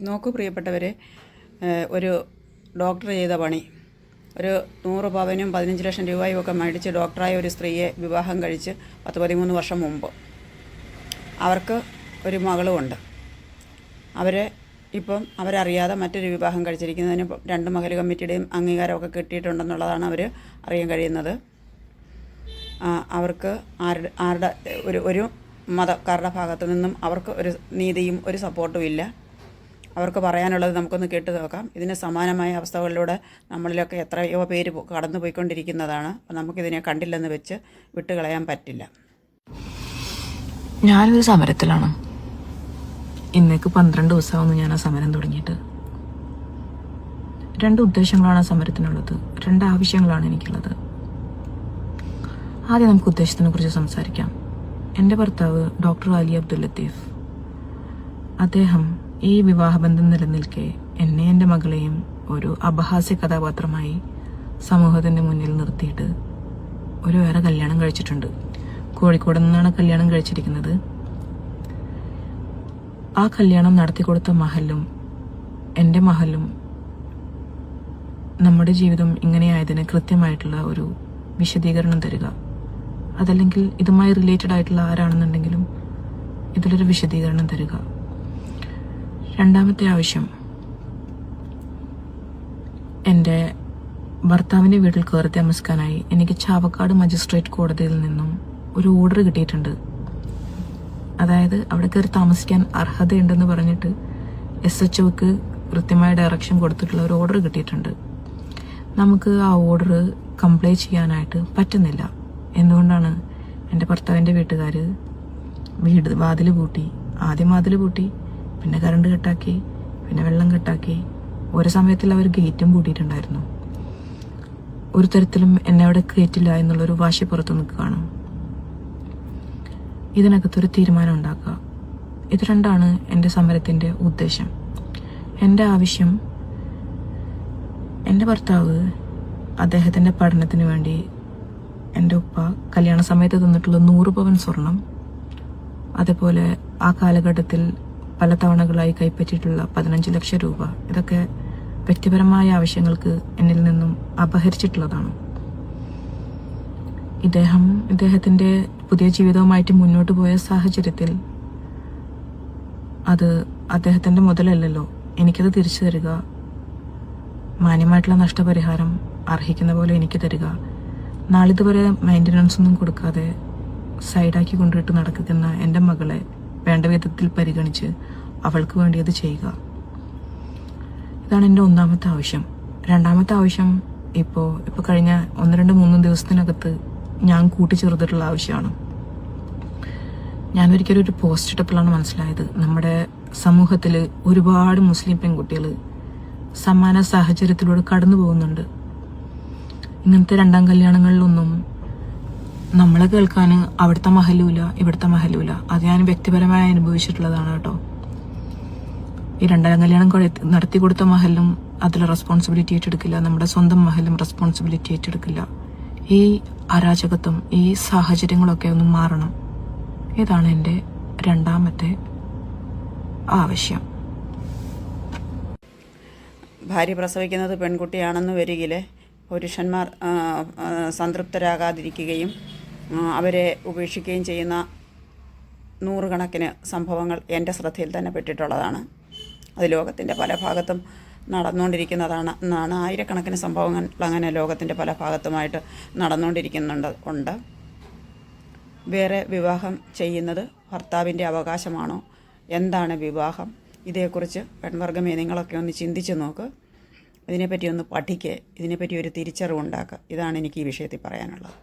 നോക്കൂ പ്രിയപ്പെട്ടവരെ, ഒരു ഡോക്ടർ ചെയ്ത പണി. ഒരു 100 പവനും 15 ലക്ഷം രൂപയും ഒക്കെ മേടിച്ച് ഡോക്ടറായ ഒരു സ്ത്രീയെ വിവാഹം കഴിച്ച് 13 വർഷം മുമ്പ് അവർക്ക് ഒരു മകളുമുണ്ട്. അവരെ ഇപ്പം അവരറിയാതെ മറ്റൊരു വിവാഹം കഴിച്ചിരിക്കുന്നതിന് 2 മഹൽ കമ്മിറ്റിയുടെയും അംഗീകാരമൊക്കെ കിട്ടിയിട്ടുണ്ടെന്നുള്ളതാണ് അവർ അറിയാൻ കഴിയുന്നത്. അവർക്ക് ആരുടെ ഒരു മതക്കാരുടെ ഭാഗത്തു നിന്നും അവർക്ക് ഒരു നീതിയും ഒരു സപ്പോർട്ടും ഇല്ല. അവർക്ക് പറയാനുള്ളത് നമുക്കൊന്ന് കേട്ട് നോക്കാം. ഇതിന് സമാനമായ അവസ്ഥകളിലൂടെ നമ്മളിലൊക്കെ എത്രയോ പേര് കടന്നു പോയിക്കൊണ്ടിരിക്കുന്നതാണ്. അപ്പം നമുക്കിതിനെ കണ്ടില്ലെന്ന് വെച്ച് വിട്ടുകളയാൻ പറ്റില്ല. ഞാനൊരു സമരത്തിലാണ്. ഇന്നേക്ക് 12 ദിവസമാവുന്നു ഞാൻ ആ സമരം തുടങ്ങിയിട്ട്. 2 ഉദ്ദേശങ്ങളാണ് ആ സമരത്തിനുള്ളത്, 2 ആവശ്യങ്ങളാണ് എനിക്കുള്ളത്. ആദ്യം നമുക്ക് ഉദ്ദേശത്തിനെ കുറിച്ച് സംസാരിക്കാം. എൻ്റെ ഭർത്താവ് ഡോക്ടർ അലി അബ്ദുൽ ലത്തീഫ്, അദ്ദേഹം ഈ വിവാഹബന്ധം നിലനിൽക്കെ എന്നെ എൻ്റെ മകളെയും ഒരു അപഹാസ്യ കഥാപാത്രമായി സമൂഹത്തിൻ്റെ മുന്നിൽ നിർത്തിയിട്ട് വേറെ കല്യാണം കഴിച്ചിട്ടുണ്ട്. കോഴിക്കോട് നിന്നാണ് കല്യാണം കഴിച്ചിരിക്കുന്നത്. ആ കല്യാണം നടത്തിക്കൊടുത്ത മഹലും എൻ്റെ മഹലും നമ്മുടെ ജീവിതം ഇങ്ങനെയായതിന് കൃത്യമായിട്ടുള്ള ഒരു വിശദീകരണം തരിക. അതല്ലെങ്കിൽ ഇതുമായി റിലേറ്റഡ് ആയിട്ടുള്ള ആരാണെന്നുണ്ടെങ്കിലും ഇതിലൊരു വിശദീകരണം തരിക. രണ്ടാമത്തെ ആവശ്യം, എൻ്റെ ഭർത്താവിൻ്റെ വീട്ടിൽ കയറി താമസിക്കാനായി എനിക്ക് ചാവക്കാട് മജിസ്ട്രേറ്റ് കോടതിയിൽ നിന്നും ഒരു ഓർഡർ കിട്ടിയിട്ടുണ്ട്. അതായത് അവിടെ കയറി താമസിക്കാൻ അർഹതയുണ്ടെന്ന് പറഞ്ഞിട്ട് SHOക്ക് കൃത്യമായ ഡയറക്ഷൻ കൊടുത്തിട്ടുള്ള ഒരു ഓർഡർ കിട്ടിയിട്ടുണ്ട്. നമുക്ക് ആ ഓർഡർ കംപ്ലൈ ചെയ്യാനായിട്ട് പറ്റുന്നില്ല. എന്തുകൊണ്ടാണ്? എൻ്റെ ഭർത്താവിൻ്റെ വീട്ടുകാർ വാതിൽ പൂട്ടി, ആദ്യം വാതിൽ പൂട്ടി, പിന്നെ കറണ്ട് കട്ടാക്കി, പിന്നെ വെള്ളം കട്ടാക്കി. ഒരു സമയത്തിൽ അവർ ഗേറ്റും പൂട്ടിയിട്ടുണ്ടായിരുന്നു. ഒരു തരത്തിലും എന്നെ അവിടെ കയറ്റില്ല എന്നുള്ളൊരു വാശി പുറത്തു നിൽക്കുകയാണ്. ഇതിനകത്തൊരു തീരുമാനം ഉണ്ടാക്കുക. ഇത് 2ആണ് എൻ്റെ സമരത്തിൻ്റെ ഉദ്ദേശം. എൻ്റെ ആവശ്യം, എൻ്റെ ഭർത്താവ് അദ്ദേഹത്തിൻ്റെ പഠനത്തിന് വേണ്ടി എൻ്റെ ഉപ്പ കല്യാണ സമയത്ത് തന്നിട്ടുള്ള 100 പവൻ സ്വർണം, അതേപോലെ ആ കാലഘട്ടത്തിൽ പല തവണകളായി കൈപ്പറ്റിയിട്ടുള്ള 15 ലക്ഷം രൂപ, ഇതൊക്കെ വ്യക്തിപരമായ ആവശ്യങ്ങൾക്ക് എന്നിൽ നിന്നും അപഹരിച്ചിട്ടുള്ളതാണ്. ഇദ്ദേഹത്തിൻ്റെ പുതിയ ജീവിതവുമായിട്ട് മുന്നോട്ട് പോയ സാഹചര്യത്തിൽ അത് അദ്ദേഹത്തിൻ്റെ മുതലല്ലല്ലോ, എനിക്കത് തിരിച്ചു തരിക, മാന്യമായിട്ടുള്ള നഷ്ടപരിഹാരം അർഹിക്കുന്ന പോലെ എനിക്ക് തരിക. നാളിതുവരെ മെയിൻ്റനൻസ് ഒന്നും കൊടുക്കാതെ സൈഡാക്കി കൊണ്ടിട്ട് നടക്കുന്ന എൻ്റെ മകളെ വേണ്ട വിധത്തിൽ പരിഗണിച്ച് അവൾക്ക് വേണ്ടി അത് ചെയ്യുക. ഇതാണ് എൻ്റെ ഒന്നാമത്തെ ആവശ്യം. രണ്ടാമത്തെ ആവശ്യം ഇപ്പോൾ കഴിഞ്ഞ 1-2-3 ദിവസത്തിനകത്ത് ഞാൻ കൂട്ടിച്ചേർത്തിട്ടുള്ള ആവശ്യമാണ്. ഞാനൊരിക്കലും ഒരു പോസ്റ്റ് ഇട്ടപ്പോഴാണ് മനസ്സിലായത്, നമ്മുടെ സമൂഹത്തിൽ ഒരുപാട് മുസ്ലിം പെൺകുട്ടികൾ സമാന സാഹചര്യത്തിലൂടെ കടന്നു പോകുന്നുണ്ട്. ഇങ്ങനത്തെ 2ാം കല്യാണങ്ങളിലൊന്നും നമ്മളെ കേൾക്കാൻ അവിടുത്തെ മഹലൂല, ഇവിടുത്തെ മഹലൂല. അത് ഞാൻ വ്യക്തിപരമായി അനുഭവിച്ചിട്ടുള്ളതാണ് കേട്ടോ. ഈ 2ാം കല്യാണം നടത്തി കൊടുത്ത മഹലും അതിൽ റെസ്പോൺസിബിലിറ്റി ഏറ്റെടുക്കില്ല, നമ്മുടെ സ്വന്തം മഹലും റെസ്പോൺസിബിലിറ്റി ഏറ്റെടുക്കില്ല. ഈ അരാജകത്വം, ഈ സാഹചര്യങ്ങളൊക്കെ ഒന്ന് മാറണം. ഇതാണ് എൻ്റെ 2ാമത്തെ ആവശ്യം. ഭാര്യ പ്രസവിക്കുന്നത് പെൺകുട്ടിയാണെന്ന് വരികിലെ പുരുഷന്മാർ സംതൃപ്തരാകാതിരിക്കുകയും അവരെ ഉപേക്ഷിക്കുകയും ചെയ്യുന്ന 100 കണക്കിന് സംഭവങ്ങൾ എൻ്റെ ശ്രദ്ധയിൽ തന്നെ പെട്ടിട്ടുള്ളതാണ്. അത് ലോകത്തിൻ്റെ പല ഭാഗത്തും നടന്നുകൊണ്ടിരിക്കുന്നതാണ് എന്നാണ്. 1000കണക്കിന് സംഭവങ്ങൾ അങ്ങനെ ലോകത്തിൻ്റെ പല ഭാഗത്തുമായിട്ട് നടന്നുകൊണ്ടിരിക്കുന്നുണ്ട്. വേറെ വിവാഹം ചെയ്യുന്നത് ഭർത്താവിൻ്റെ അവകാശമാണോ? എന്താണ് വിവാഹം? ഇതേക്കുറിച്ച് പെൺവർഗ്ഗമേ നിങ്ങളൊക്കെ ഒന്ന് ചിന്തിച്ച് നോക്ക്. ഇതിനെപ്പറ്റി ഒന്ന് പഠിക്കുക, ഇതിനെപ്പറ്റി ഒരു തിരിച്ചറിവുണ്ടാക്കുക. ഇതാണ് എനിക്ക് ഈ വിഷയത്തിൽ പറയാനുള്ളത്.